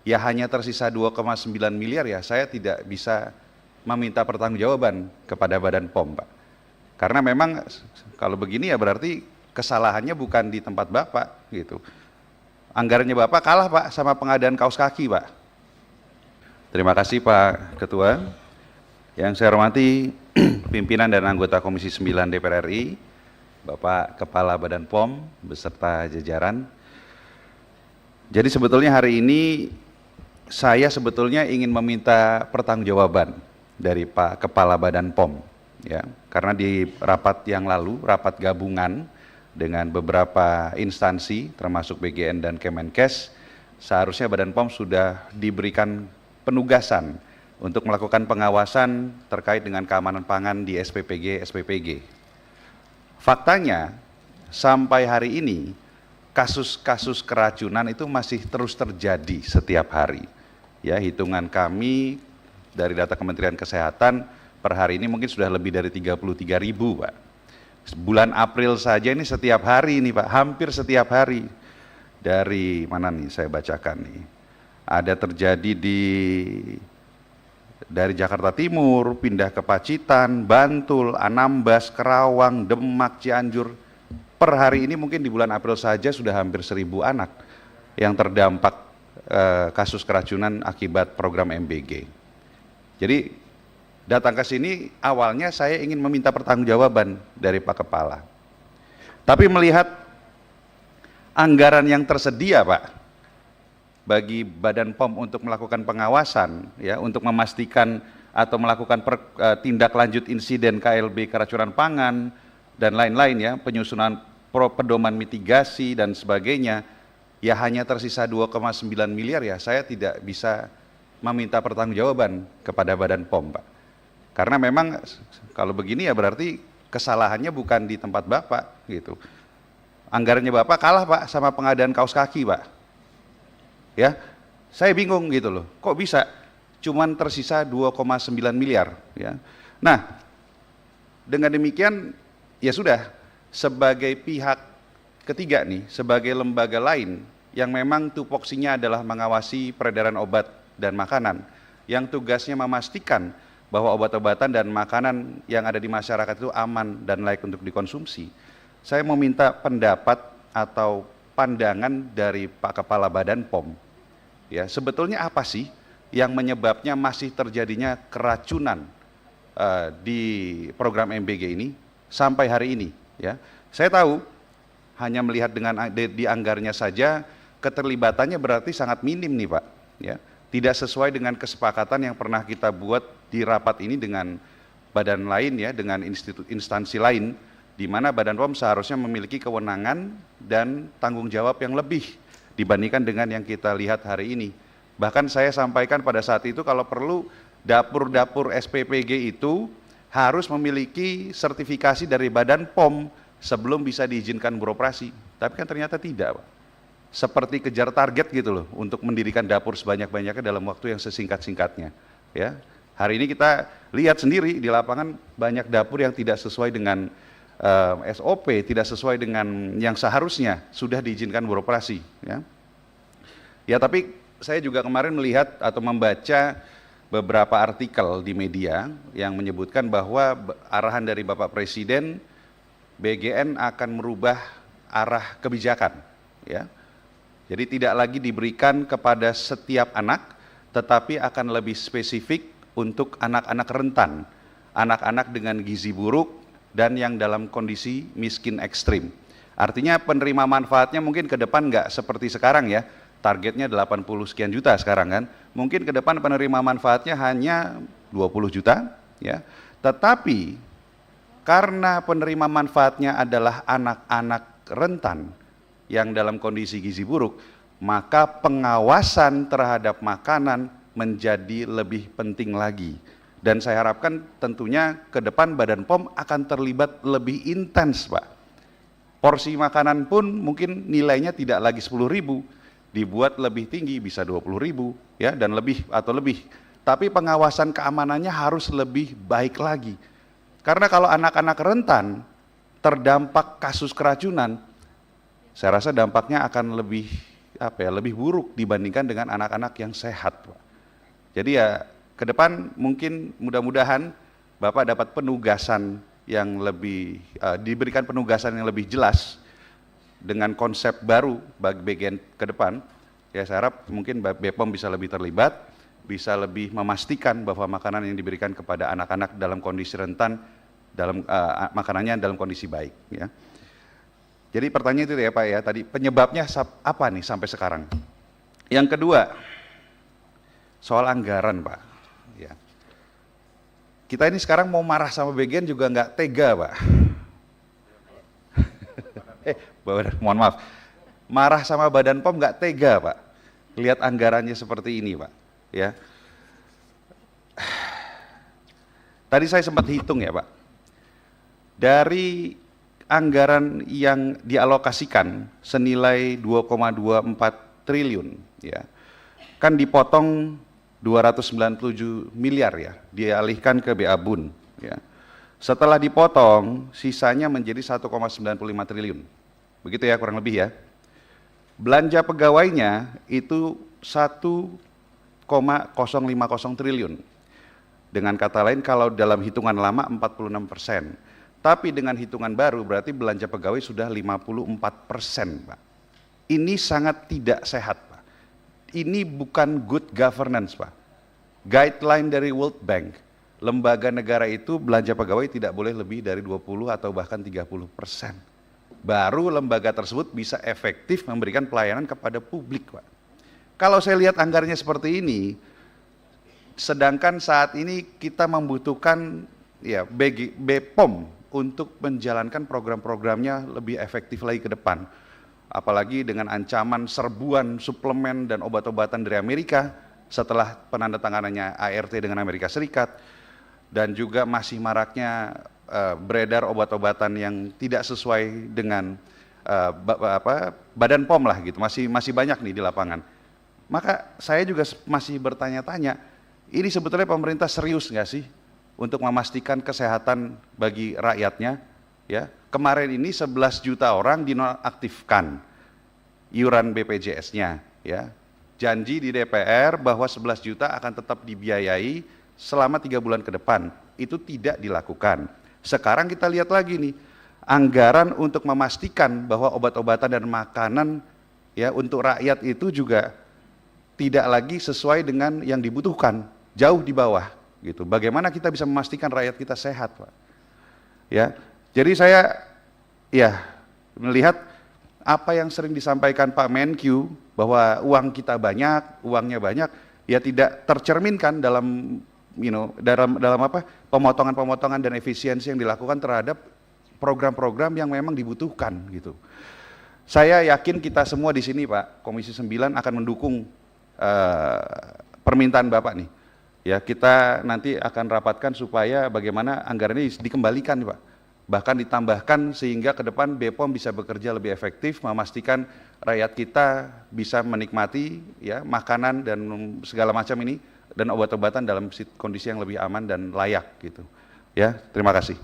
ya hanya tersisa 2,9 miliar, ya saya tidak bisa meminta pertanggungjawaban kepada Badan POM, Pak. Karena memang kalau begini ya berarti kesalahannya bukan di tempat Bapak gitu. Anggarannya Bapak kalah, Pak, sama pengadaan kaos kaki, Pak. Terima kasih, Pak Ketua. Yang saya hormati pimpinan dan anggota Komisi 9 DPR RI, Bapak Kepala Badan POM beserta jajaran. Jadi sebetulnya hari ini saya sebetulnya ingin meminta pertanggungjawaban dari Pak Kepala Badan POM, ya, karena di rapat yang lalu, rapat gabungan dengan beberapa instansi termasuk BGN dan Kemenkes, seharusnya Badan POM sudah diberikan penugasan untuk melakukan pengawasan terkait dengan keamanan pangan di SPPG. Faktanya sampai hari ini kasus-kasus keracunan itu masih terus terjadi setiap hari. Ya, hitungan kami dari data Kementerian Kesehatan per hari ini mungkin sudah lebih dari 33.000, Pak. Bulan April saja ini setiap hari ini, Pak, hampir setiap hari. Dari mana nih saya bacakan nih. Ada terjadi dari Jakarta Timur, pindah ke Pacitan, Bantul, Anambas, Kerawang, Demak, Cianjur. Per hari ini mungkin di bulan April saja sudah hampir 1.000 anak yang terdampak kasus keracunan akibat program MBG. Jadi datang ke sini awalnya saya ingin meminta pertanggungjawaban dari Pak Kepala. Tapi melihat anggaran yang tersedia, Pak, bagi Badan POM untuk melakukan pengawasan, ya, untuk memastikan atau melakukan tindak lanjut insiden KLB keracunan pangan dan lain-lain, ya, penyusunan pedoman mitigasi dan sebagainya, ya hanya tersisa 2,9 miliar, ya saya tidak bisa meminta pertanggungjawaban kepada Badan POM, Pak. Karena memang kalau begini ya berarti kesalahannya bukan di tempat Bapak gitu. Anggarannya Bapak kalah, Pak, sama pengadaan kaos kaki, Pak. Ya, saya bingung gitu loh, kok bisa cuman tersisa 2,9 miliar, ya. Nah, dengan demikian ya sudah, sebagai pihak ketiga nih, sebagai lembaga lain yang memang tupoksinya adalah mengawasi peredaran obat dan makanan, yang tugasnya memastikan bahwa obat-obatan dan makanan yang ada di masyarakat itu aman dan layak untuk dikonsumsi. Saya meminta pendapat atau pandangan dari Pak Kepala Badan POM. Ya, sebetulnya apa sih yang menyebabnya masih terjadinya keracunan di program MBG ini sampai hari ini, ya. Saya tahu hanya melihat dengan di anggarnya saja keterlibatannya berarti sangat minim nih, Pak, ya. Tidak sesuai dengan kesepakatan yang pernah kita buat di rapat ini dengan badan lain, ya, dengan instansi lain, di mana Badan POM seharusnya memiliki kewenangan dan tanggung jawab yang lebih dibandingkan dengan yang kita lihat hari ini. Bahkan saya sampaikan pada saat itu kalau perlu dapur-dapur SPPG itu harus memiliki sertifikasi dari Badan POM sebelum bisa diizinkan beroperasi. Tapi kan ternyata tidak, Pak. Seperti kejar target gitu loh untuk mendirikan dapur sebanyak-banyaknya dalam waktu yang sesingkat-singkatnya. Ya, hari ini kita lihat sendiri di lapangan banyak dapur yang tidak sesuai dengan SOP, tidak sesuai dengan yang seharusnya sudah diizinkan beroperasi, ya. Ya, tapi saya juga kemarin melihat atau membaca beberapa artikel di media yang menyebutkan bahwa arahan dari Bapak Presiden, BGN akan merubah arah kebijakan, ya. Jadi tidak lagi diberikan kepada setiap anak, tetapi akan lebih spesifik untuk anak-anak rentan, anak-anak dengan gizi buruk, dan yang dalam kondisi miskin ekstrim. Artinya penerima manfaatnya mungkin ke depan nggak seperti sekarang, ya, targetnya 80 sekian juta sekarang kan, mungkin ke depan penerima manfaatnya hanya 20 juta, ya. Tetapi karena penerima manfaatnya adalah anak-anak rentan yang dalam kondisi gizi buruk, maka pengawasan terhadap makanan menjadi lebih penting lagi. Dan saya harapkan tentunya ke depan Badan POM akan terlibat lebih intens, Pak. Porsi makanan pun mungkin nilainya tidak lagi 10.000, dibuat lebih tinggi, bisa 20.000, ya, dan lebih atau lebih. Tapi pengawasan keamanannya harus lebih baik lagi. Karena kalau anak-anak rentan terdampak kasus keracunan, saya rasa dampaknya akan lebih lebih buruk dibandingkan dengan anak-anak yang sehat, Pak. Jadi ya ke depan mungkin mudah-mudahan Bapak dapat penugasan yang lebih diberikan penugasan yang lebih jelas dengan konsep baru bagi bagian ke depan. Ya saya harap mungkin BPOM bisa lebih terlibat, bisa lebih memastikan bahwa makanan yang diberikan kepada anak-anak dalam kondisi rentan, dalam makanannya dalam kondisi baik. Ya. Jadi pertanyaan itu ya Pak ya, tadi penyebabnya apa nih sampai sekarang? Yang kedua, soal anggaran Pak. Ya. Kita ini sekarang mau marah sama BGN juga nggak tega Pak. Mohon maaf, marah sama Badan POM nggak tega Pak. Lihat anggarannya seperti ini Pak. Ya. Tadi saya sempat hitung ya Pak. Dari anggaran yang dialokasikan senilai 2,24 triliun ya. Kan dipotong 297 miliar ya, dialihkan ke BA Bun ya. Setelah dipotong sisanya menjadi 1,95 triliun. Begitu ya kurang lebih ya. Belanja pegawainya itu 1,050 triliun. Dengan kata lain kalau dalam hitungan lama 46%. Tapi dengan hitungan baru berarti belanja pegawai sudah 54%, Pak. Ini sangat tidak sehat, Pak. Ini bukan good governance, Pak. Guideline dari World Bank, lembaga negara itu belanja pegawai tidak boleh lebih dari 20 atau bahkan 30%. Baru lembaga tersebut bisa efektif memberikan pelayanan kepada publik, Pak. Kalau saya lihat anggarannya seperti ini, sedangkan saat ini kita membutuhkan ya BPOM untuk menjalankan program-programnya lebih efektif lagi ke depan. Apalagi dengan ancaman serbuan suplemen dan obat-obatan dari Amerika setelah penandatanganannya ART dengan Amerika Serikat, dan juga masih maraknya beredar obat-obatan yang tidak sesuai dengan Badan POM lah gitu, masih banyak nih di lapangan. Maka saya juga masih bertanya-tanya, ini sebetulnya pemerintah serius nggak sih untuk memastikan kesehatan bagi rakyatnya? Ya, kemarin ini 11 juta orang dinonaktifkan iuran BPJS-nya. Ya, janji di DPR bahwa 11 juta akan tetap dibiayai selama 3 bulan ke depan. Itu tidak dilakukan. Sekarang kita lihat lagi nih, anggaran untuk memastikan bahwa obat-obatan dan makanan ya untuk rakyat itu juga tidak lagi sesuai dengan yang dibutuhkan, jauh di bawah gitu. Bagaimana kita bisa memastikan rakyat kita sehat, Pak? Ya. Jadi saya ya melihat apa yang sering disampaikan Pak Menkyu bahwa uang kita banyak, uangnya banyak, ya tidak tercerminkan dalam dalam apa? Pemotongan-pemotongan dan efisiensi yang dilakukan terhadap program-program yang memang dibutuhkan gitu. Saya yakin kita semua di sini Pak, Komisi 9 akan mendukung permintaan Bapak nih. Ya, kita nanti akan rapatkan supaya bagaimana anggaran ini dikembalikan Pak. Bahkan ditambahkan sehingga ke depan BPOM bisa bekerja lebih efektif, memastikan rakyat kita bisa menikmati ya makanan dan segala macam ini dan obat-obatan dalam kondisi yang lebih aman dan layak gitu. Ya, terima kasih.